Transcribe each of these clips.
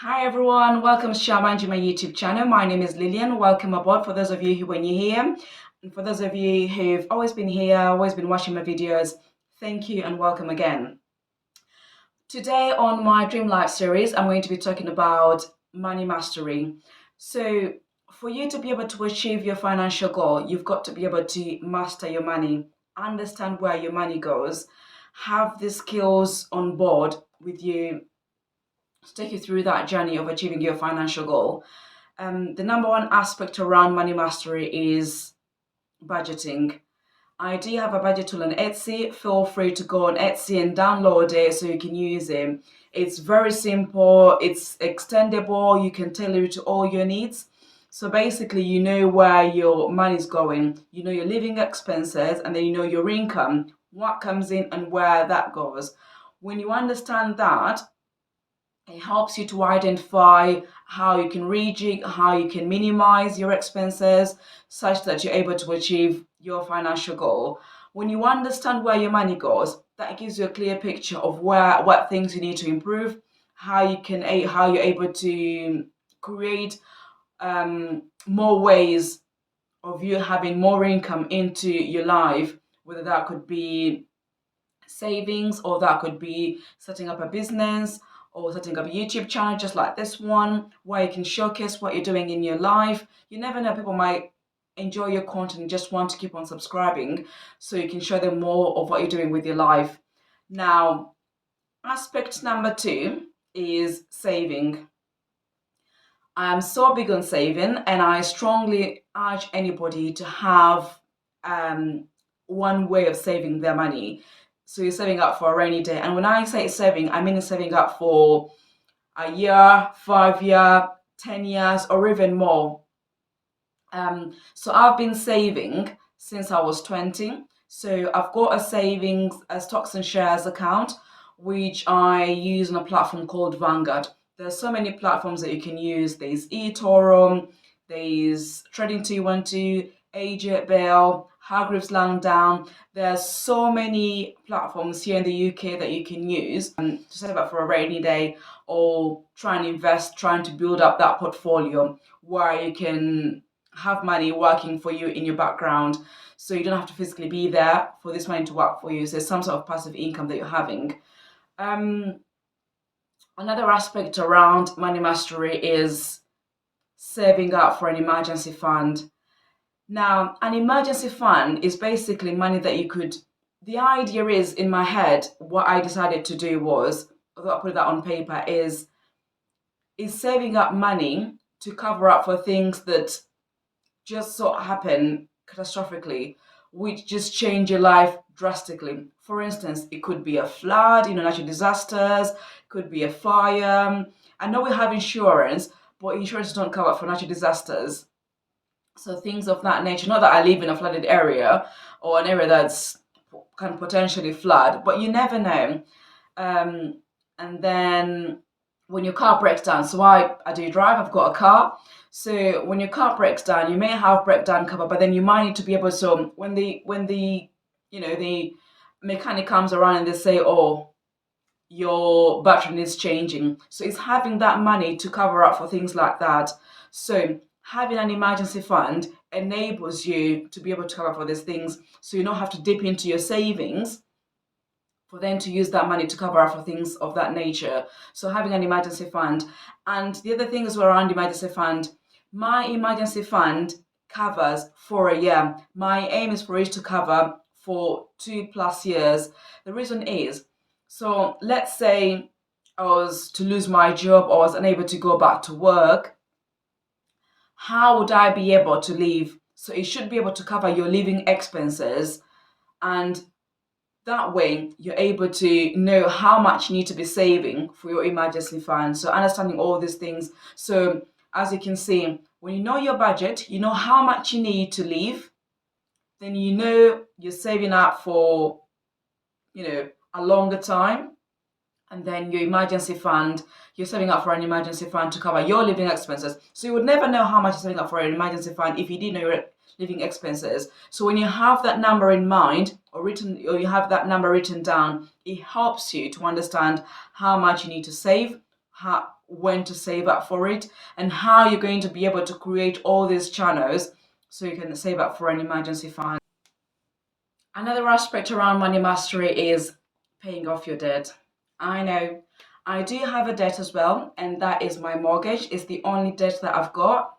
Hi everyone, welcome to Share Mind You, my YouTube channel. My name is Lillian. Welcome aboard for those of you who are new here. And for those of you who've always been here, always been watching my videos, thank you and welcome again. Today on my Dream Life series, I'm going to be talking about money mastery. So for you to be able to achieve your financial goal, you've got to be able to master your money, understand where your money goes, have the skills on board with you to take you through that journey of achieving your financial goal. The number one aspect around money mastery is budgeting. I do have a budget tool on Etsy. Feel free to go on Etsy and download it so you can use it. It's very simple, it's extendable, you can tailor it to all your needs. So basically, you know where your money is going, you know your living expenses, and then you know your income, what comes in and where that goes. When you understand that, it helps you to identify how you can rejig, how you can minimize your expenses such that you're able to achieve your financial goal. When you understand where your money goes, that gives you a clear picture of what things you need to improve, how you're able to create more ways of you having more income into your life, whether that could be savings, or that could be setting up a business or setting up a YouTube channel just like this one, where you can showcase what you're doing in your life. You never know, people might enjoy your content and just want to keep on subscribing, so you can show them more of what you're doing with your life. Now, aspect number two is saving. I am so big on saving, and I strongly urge anybody to have one way of saving their money. So you're saving up for a rainy day. And when I say saving, I mean saving up for a year, 5 year, 10 years, or even more. So I've been saving since I was 20. So I've got a savings, a stocks and shares account, which I use on a platform called Vanguard. There's so many platforms that you can use. There's eToro, there's Trading 212, AJ Bell, Hargreaves Lansdown. There's so many platforms here in the UK that you can use to save up for a rainy day, or try and invest, trying to build up that portfolio where you can have money working for you in your background, so you don't have to physically be there for this money to work for you. So there's some sort of passive income that you're having. Um, Another aspect around money mastery is saving up for an emergency fund. Now, an emergency fund is basically money that you could. The idea is, in my head, what I decided to do was, although I put that on paper, is saving up money to cover up for things that just so happen catastrophically, which just change your life drastically. For instance, it could be a flood, natural disasters, could be a fire. I know we have insurance, but insurance don't cover for natural disasters. So things of that nature. Not that I live in a flooded area or an area that's can potentially flood, but you never know. And then when your car breaks down, so I do drive, I've got a car. So when your car breaks down, you may have breakdown cover, but then you might need to be able to, so when the mechanic comes around and they say, oh, your battery needs changing. So it's having that money to cover up for things like that. So having an emergency fund enables you to be able to cover for these things, so you don't have to dip into your savings for them to use that money to cover up for things of that nature. So having an emergency fund. And the other thing is around emergency fund, my emergency fund covers for a year. My aim is for it to cover for 2+ years. The reason is, so let's say I was to lose my job or was unable to go back to work, how would I be able to live? So it should be able to cover your living expenses, and that way you're able to know how much you need to be saving for your emergency fund. So understanding all these things. So as you can see, when you know your budget, you know how much you need to live, then you know you're saving up for a longer time. And then your emergency fund, you're saving up for an emergency fund to cover your living expenses. So you would never know how much you're saving up for an emergency fund if you didn't know your living expenses. So when you have that number in mind, or you have that number written down, it helps you to understand how much you need to save, when to save up for it, and how you're going to be able to create all these channels so you can save up for an emergency fund. Another aspect around money mastery is paying off your debt. I know I do have a debt as well, and that is my mortgage. It's the only debt that I've got.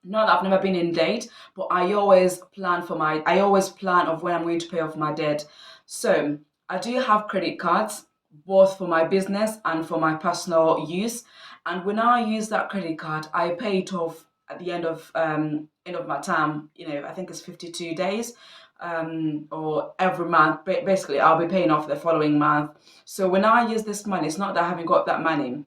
Not that I've never been in debt, but I always plan of when I'm going to pay off my debt. So I do have credit cards, both for my business and for my personal use. And when I use that credit card, I pay it off at the end of my term. I think it's 52 days, or every month. Basically, I'll be paying off the following month. So when I use this money, it's not that I haven't got that money.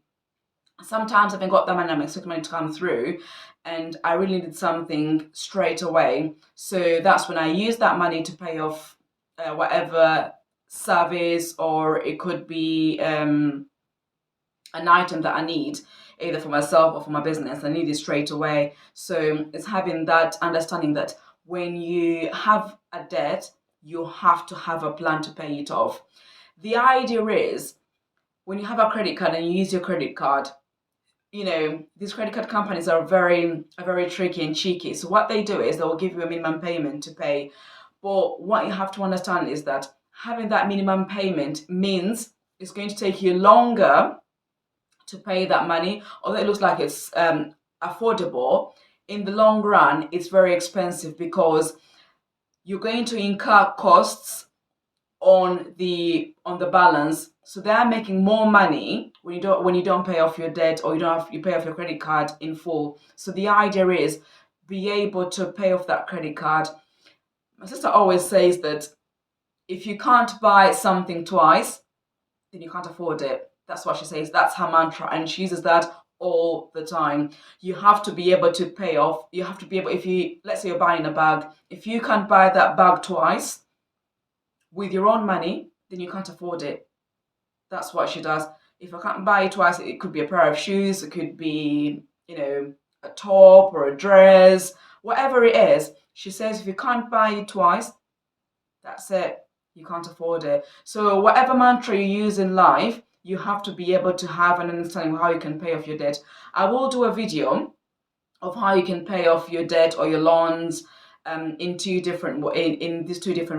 Sometimes I haven't got that money, I'm expecting money to come through, and I really needed something straight away. So that's when I use that money to pay off whatever service, or it could be an item that I need, either for myself or for my business. I need it straight away. So it's having that understanding that when you have a debt, you have to have a plan to pay it off. The idea is, when you have a credit card and you use your credit card, these credit card companies are very tricky and cheeky. So what they do is they'll give you a minimum payment to pay. But what you have to understand is that having that minimum payment means it's going to take you longer to pay that money. Although it looks like it's affordable, in the long run, it's very expensive, because you're going to incur costs on the balance. So they're making more money when you don't pay off your debt, or you pay off your credit card in full. So the idea is, be able to pay off that credit card. My sister always says that if you can't buy something twice, then you can't afford it. That's what she says. That's her mantra, and she uses that all the time. You have to be able to pay off. You have to be able, let's say you're buying a bag, if you can't buy that bag twice with your own money, then you can't afford it. That's what she does. If I can't buy it twice, it could be a pair of shoes, it could be, a top or a dress, whatever it is. She says if you can't buy it twice, that's it. You can't afford it. So whatever mantra you use in life, you have to be able to have an understanding of how you can pay off your debt. I will do a video of how you can pay off your debt or your loans in these 2 different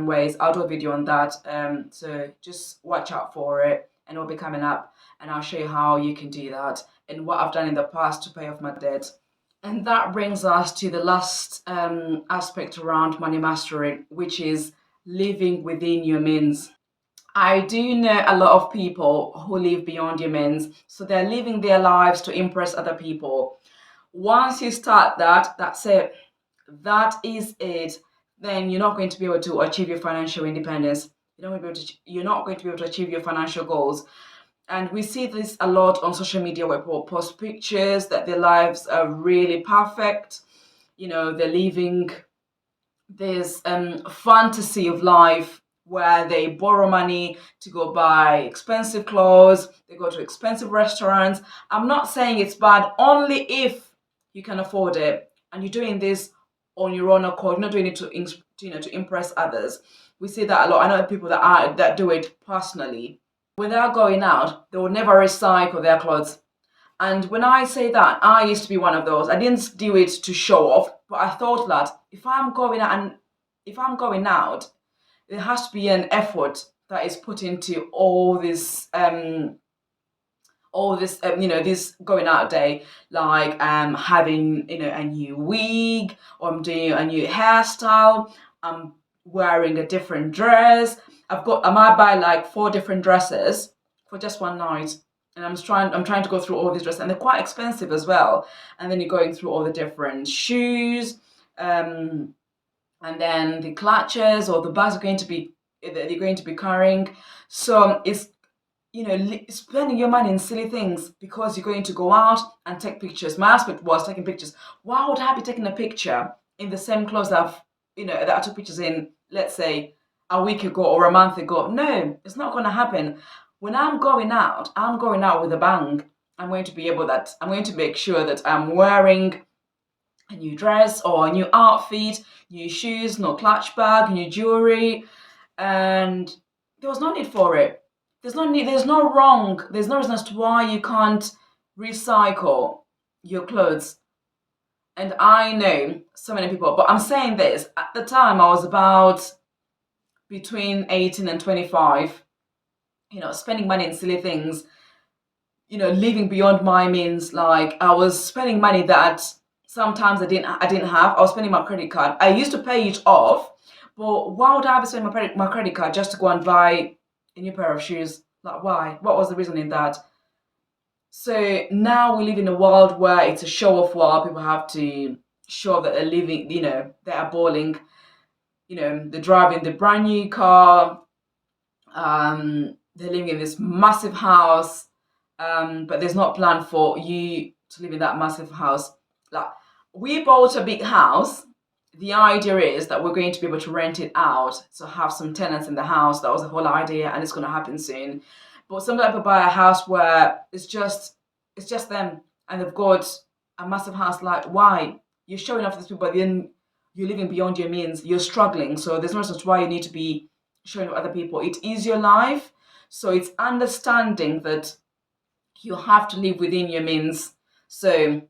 ways. I'll do a video on that. So just watch out for it, and it'll be coming up, and I'll show you how you can do that and what I've done in the past to pay off my debt. And that brings us to the last aspect around money mastery, which is living within your means. I do know a lot of people who live beyond your means, so they're living their lives to impress other people. Once you start that, that's it. That is it. Then you're not going to be able to achieve your financial independence. You're not going to be able to achieve your financial goals. And we see this a lot on social media, where people post pictures that their lives are really perfect. They're living this fantasy of life where they borrow money to go buy expensive clothes, they go to expensive restaurants. I'm not saying it's bad, only if you can afford it and you're doing this on your own accord. You're not doing it to impress others. We see that a lot. I know people that do it personally. When they're going out, they will never recycle their clothes. And when I say that, I used to be one of those. I didn't do it to show off, but I thought that if I'm going out, there has to be an effort that is put into all this this going out day, like having a new wig, or I'm doing a new hairstyle, I'm wearing a different dress. I might buy like 4 different dresses for just one night, and I'm trying to go through all these dresses, and they're quite expensive as well. And then you're going through all the different shoes, and then the clutches or the bags you're going to be carrying. So it's spending your money in silly things because you're going to go out and take pictures. My aspect was taking pictures. Why would I be taking a picture in the same clothes that I took pictures in, let's say, a week ago or a month ago? No, it's not going to happen. When I'm going out with a bang. I'm going to make sure that I'm wearing a new dress or a new outfit, new shoes, no clutch bag, new jewelry, and there was no need for it. There's no need, there's no wrong, there's no reason as to why you can't recycle your clothes. And I know so many people, but I'm saying this at the time I was about between 18 and 25, spending money in silly things, living beyond my means. Like I was spending money that sometimes I didn't have. I was spending my credit card. I used to pay it off, but why would I be spending my credit card just to go and buy a new pair of shoes? Like why? What was the reason in that? So now we live in a world where it's a show off world. People have to show that they're living, they are balling, they're driving the brand new car, they're living in this massive house, but there's not plan for you to live in that massive house. Like we bought a big house. The idea is that we're going to be able to rent it out, so have some tenants in the house. That was the whole idea, and it's going to happen soon. But some people buy a house where it's just them, and they've got a massive house. Like why? You're showing off to these people, but then you're living beyond your means. You're struggling, so there's no reason why you need to be showing off other people. It is your life, so it's understanding that you have to live within your means. So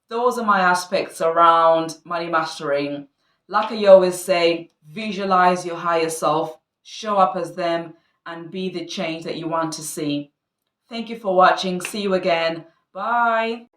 those are my aspects around money mastering. Like I always say, visualize your higher self, show up as them, and be the change that you want to see. Thank you for watching. See you again. Bye.